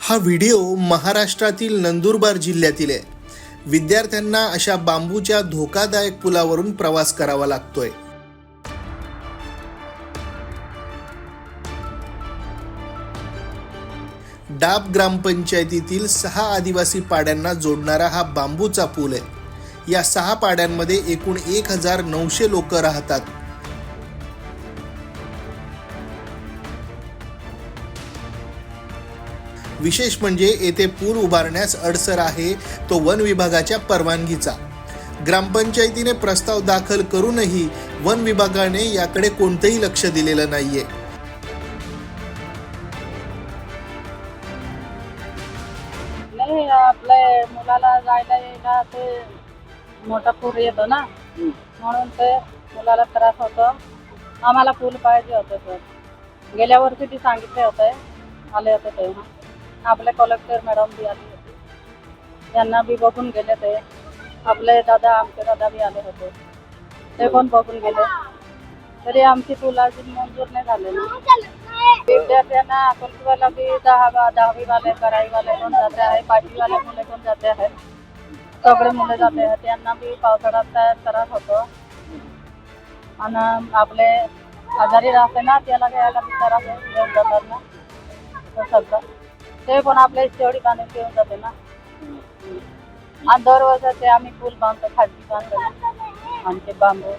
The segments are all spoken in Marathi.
हा व्हिडिओ महाराष्ट्रातील नंदुरबार जिल्ह्यातील आहे। विद्यार्थ्यांना अशा बांबूच्या धोकादायक पुलावरून प्रवास करावा लागतोय। डाब ग्रामपंचायतीतील 6 आदिवासी पाड्यांना जोडणारा हा बांबूचा पूल आहे। या 6 पाड्यांमध्ये एकूण 1900 लोक राहतात। विशेष म्हणजे येथे पूल उभारण्यास अडसर आहे तो वन विभागाच्या परवानगीचा। ग्रामपंचायतीने प्रस्ताव दाखल करूनही वन विभागाने याकडे कोणतेही लक्ष दिलेलं नाहीये। नाही, आपल्या मुलाला जायला यायला ते मोठा पूर येतो ना, म्हणून ते मुलाला त्रास होतो। आम्हाला पूल पाहिजे होतं सर। गेल्या वर्षी ती सांगितले होते, आले होते तेव्हा आपले कलेक्टर मॅडम बी आली होती, त्यांना बी बघून गेले ते। आपले आमचे दादा बी आले होते, ते पण बघून गेले, तरी आमची पूल अजून मंजूर नाही झाले ना। विद्यार्थ्यांना अकोलवाला बी 10वी वाले 12वी वाले पण जाते आहे, 5वी वाले मुले पण जाते आहेत, सगळे मुले जाते आहेत। त्यांना बी पावसाळ्यात त्रास होतो आणि आपले आजारी राहते ना, त्याला घ्यायला बी त्रास घेऊन जातात ना, सगळं ते पण आपल्या शेवटी बांधून घेऊन जाते ना। आणि दरवर्षी आम्ही पूल बांधतो, खाजगी बांधतो ना, आमचे बांबू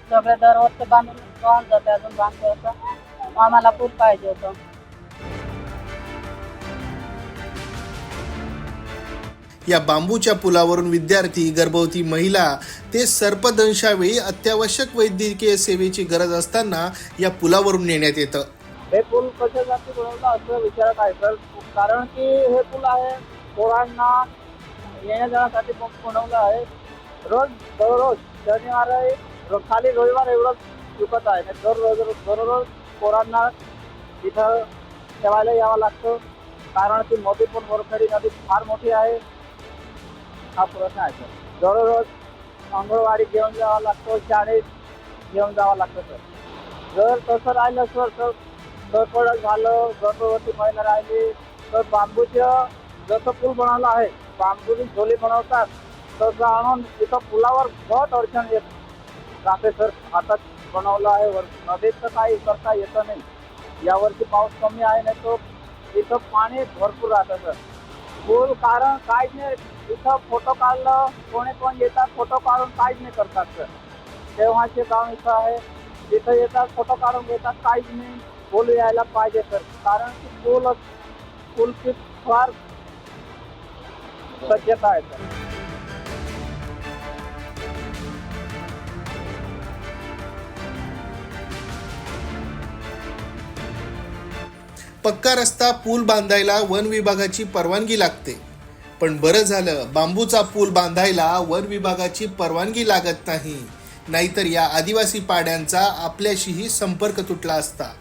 सगळे दरवर्षी बांधून राहून जाते, अजून बांधतो असं। आम्हाला पूल पाहिजे होतं। या बांबूच्या पुलावरून विद्यार्थी, गर्भवती महिला ते सर्पदंशावेळी अत्यावश्यक वैद्यकीय सेवेची गरज असताना या पुलावरून नेण्यात येतं। हे पूल कशासाठी बनवलं असं विचारत आहे सर, कारण की हे पूल आहे पोरांना येण्या जाण्यासाठी बनवलं आहे। दररोज शनिवार खाली रविवार एवढंच चुकत आहे, दररोज पोरांना तिथं ठेवायला यावं लागतं, कारण की नदी पण वरखडी नदी फार मोठी आहे। हा प्रश्न आहे सर। दररोज अंगणवाडी घेऊन जावं लागतं, शाळेत घेऊन जावं लागतं सर। जर तसं राहिलं सर गडबड झालं, गर्भवती महिला राहिली तर बांबूचं जसं पूल बनवलं आहे, बांबूची झोली बनवतात तसं आणून तिथं पुलावर बहुत अडचण येत राहते सर। आता बनवलं आहे नदीत तर काही करता येतं नाही। यावर्षी पाऊस कमी आहे, नाही तो इथं पाणी भरपूर राहतं सर। पूल कारण काहीच नाही, इथं फोटो काढलं कोणी पण येतात, फोटो काढून काहीच नाही करतात सर। तेव्हाचे गाव इथं आहे, तिथं येतात फोटो काढून घेतात, काहीच नाही। पूल यायला पाहिजे सर, कारण की पूलची फार शक्यता आहे सर। पक्का रस्ता पूल बांधायला वन विभागाची परवानगी लागते, पण बरं झालं बांबूचा पूल बांधायला वन विभागाची परवानगी लागत नाही, नाहीतर या आदिवासी पाड्यांचा आपल्याशीही संपर्क तुटला असता।